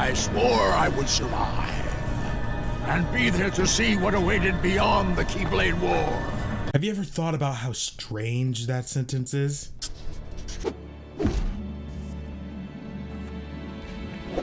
I swore I would survive, and be there to see what awaited beyond the Keyblade War. Have you ever thought about how strange that sentence is?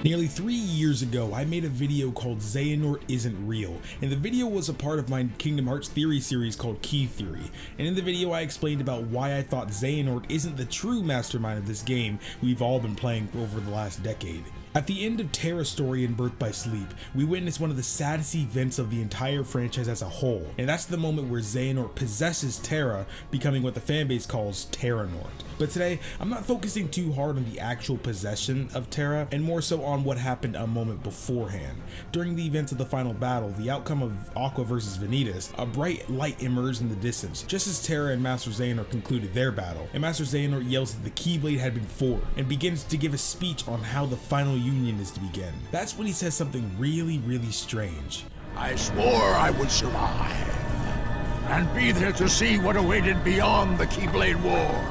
Nearly 3 years ago, I made a video called Xehanort Isn't Real, and the video was a part of my Kingdom Hearts theory series called Key Theory. And in the video, I explained about why I thought Xehanort isn't the true mastermind of this game we've all been playing over the last decade. At the end of Terra's story in Birth by Sleep, we witnessed one of the saddest events of the entire franchise as a whole, and that's the moment where Xehanort possesses Terra, becoming what the fanbase calls Terranort. But today, I'm not focusing too hard on the actual possession of Terra, and more so on what happened a moment beforehand. During the events of the final battle, the outcome of Aqua versus Vanitas, a bright light emerged in the distance, just as Terra and Master Xehanort concluded their battle, and Master Xehanort yells that the Keyblade had been forged, and begins to give a speech on how the final union is to begin. That's when he says something really strange. I swore I would survive, and be there to see what awaited beyond the Keyblade War.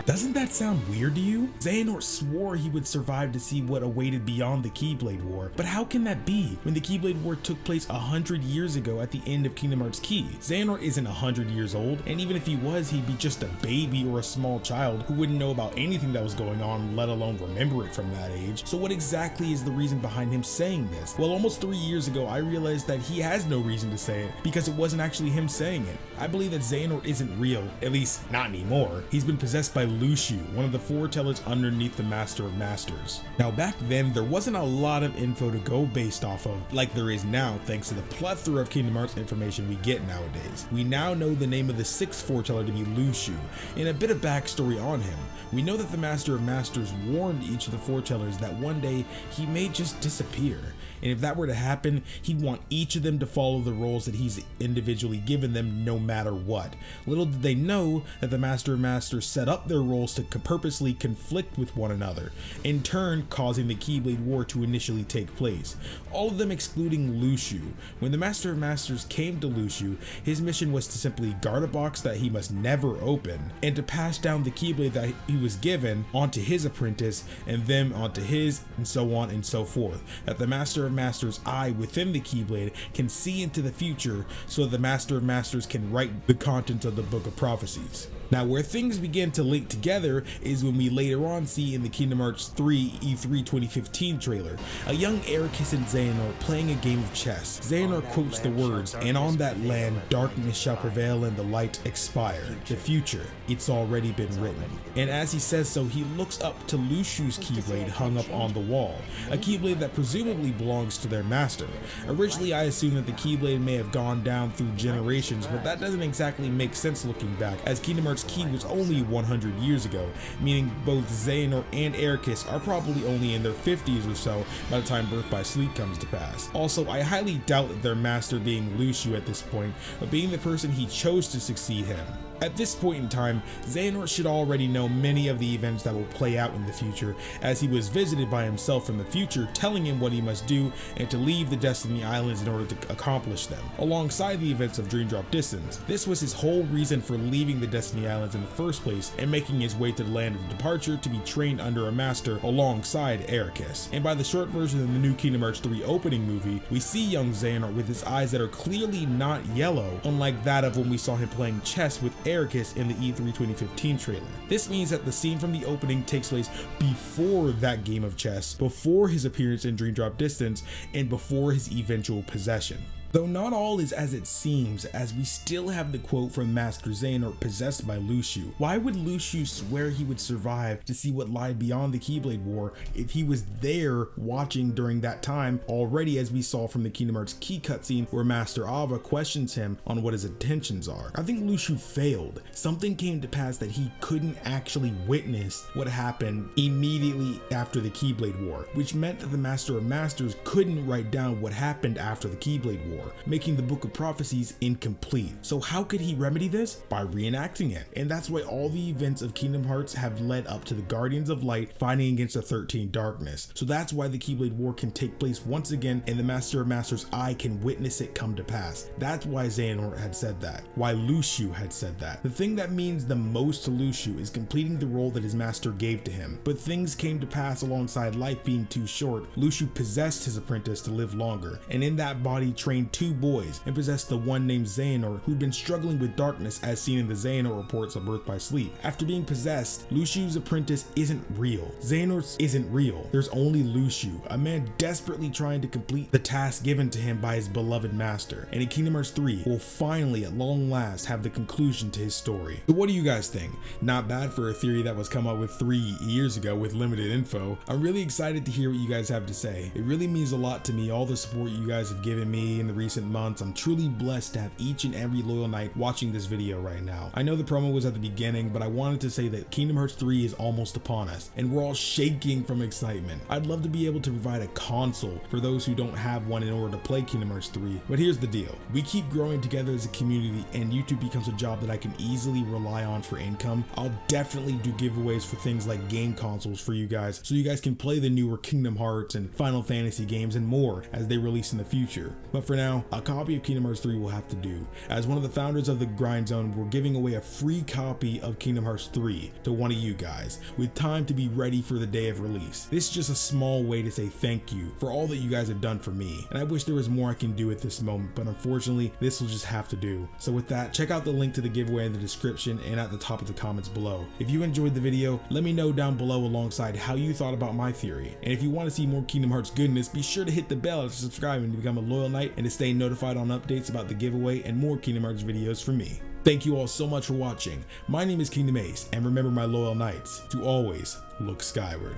Doesn't that sound weird to you? Xehanort swore he would survive to see what awaited beyond the Keyblade War, but how can that be when the Keyblade War took place 100 years ago at the end of Kingdom Hearts Key? Xehanort isn't 100 years old, and even if he was, he'd be just a baby or a small child who wouldn't know about anything that was going on, let alone remember it from that age. So what exactly is the reason behind him saying this? Well, almost 3 years ago, I realized that he has no reason to say it, because it wasn't actually him saying it. I believe that Xehanort isn't real, at least not anymore. He's been possessed by luxu, one of the foretellers underneath the Master of Masters. Now back then, there wasn't a lot of info to go based off of like there is now, thanks to the plethora of Kingdom Hearts information we get nowadays. We now know the name of the sixth foreteller to be luxu, and a bit of backstory on him. We know that the Master of Masters warned each of the foretellers that one day he may just disappear. And if that were to happen, he'd want each of them to follow the roles that he's individually given them no matter what. Little did they know that the Master of Masters set up their roles to purposely conflict with one another, in turn causing the Keyblade War to initially take place. All of them excluding luxu. When the Master of Masters came to luxu, his mission was to simply guard a box that he must never open, and to pass down the Keyblade that he was given onto his apprentice, and then onto his, and so on and so forth. That the Master of Masters' eye within the Keyblade can see into the future, so the Master of Masters can write the contents of the Book of Prophecies. Now, where things begin to link together is when we later on see in the Kingdom Hearts 3 E3 2015 trailer, a young Ericus and Xehanort playing a game of chess. Xehanort quotes the words, "And on that land darkness shall prevail and the light expire. The future, it's already been written." And as he says so, he looks up to luxu's Keyblade hung up on the wall, a Keyblade that presumably belongs to their master. Originally, I assumed that the Keyblade may have gone down through generations, but that doesn't exactly make sense looking back, as Kingdom Hearts Key was only 100 years ago, meaning both Xehanort and Ericus are probably only in their 50s or so by the time Birth by Sleep comes to pass. Also, I highly doubt that their master being luxu at this point, but being the person he chose to succeed him. At this point in time, Xehanort should already know many of the events that will play out in the future, as he was visited by himself from the future telling him what he must do and to leave the Destiny Islands in order to accomplish them, alongside the events of Dream Drop Distance. This was his whole reason for leaving the Destiny Islands in the first place and making his way to the land of departure to be trained under a master alongside Ericus. And by the short version of the new Kingdom Hearts 3 opening movie, we see young Xehanort with his eyes that are clearly not yellow, unlike that of when we saw him playing chess with Ericus in the E3 2015 trailer. This means that the scene from the opening takes place before that game of chess, before his appearance in Dream Drop Distance, and before his eventual possession. Though not all is as it seems, as we still have the quote from Master Xehanort possessed by luxu. Why would luxu swear he would survive to see what lied beyond the Keyblade War if he was there watching during that time already, as we saw from the Kingdom Hearts Key cutscene where Master Ava questions him on what his intentions are? I think luxu failed. Something came to pass that he couldn't actually witness what happened immediately after the Keyblade War, which meant that the Master of Masters couldn't write down what happened after the Keyblade War. War, making the Book of Prophecies incomplete. So how could he remedy this? By reenacting it. And that's why all the events of Kingdom Hearts have led up to the Guardians of Light fighting against the 13 Darkness. So that's why the Keyblade War can take place once again, and the Master of Masters' eye can witness it come to pass. That's why Xehanort had said that. Why luxu had said that. The thing that means the most to luxu is completing the role that his master gave to him. But things came to pass alongside life being too short. Luxu possessed his apprentice to live longer, and in that body trained 2 boys, and possessed the one named Xehanort, who'd been struggling with darkness as seen in the Xehanort reports of Birth by Sleep. After being possessed, Luxu's apprentice isn't real. Xehanorts isn't real. There's only luxu, a man desperately trying to complete the task given to him by his beloved master. And in Kingdom Hearts 3, will finally at long last have the conclusion to his story. So what do you guys think? Not bad for a theory that was come up with 3 years ago with limited info. I'm really excited to hear what you guys have to say. It really means a lot to me, all the support you guys have given me in the recent months. I'm truly blessed to have each and every loyal knight watching this video right now. I know the promo was at the beginning, but I wanted to say that Kingdom Hearts 3 is almost upon us, and we're all shaking from excitement. I'd love to be able to provide a console for those who don't have one in order to play Kingdom Hearts 3, but here's the deal. We keep growing together as a community, and YouTube becomes a job that I can easily rely on for income. I'll definitely do giveaways for things like game consoles for you guys, so you guys can play the newer Kingdom Hearts and Final Fantasy games and more as they release in the future. But for now, a copy of Kingdom Hearts 3 will have to do. As one of the founders of the Grind Zone, we're giving away a free copy of Kingdom Hearts 3 to one of you guys, with time to be ready for the day of release. This is just a small way to say thank you for all that you guys have done for me, and I wish there was more I can do at this moment, but unfortunately this will just have to do. So with that, check out the link to the giveaway in the description and at the top of the comments below. If you enjoyed the video, let me know down below alongside how you thought about my theory, and if you want to see more Kingdom Hearts goodness, be sure to hit the bell to subscribe and to become a loyal knight and to stay notified on updates about the giveaway and more Kingdom Hearts videos from me. Thank you all so much for watching. My name is KingdomAce, and remember, my loyal knights, to always look skyward.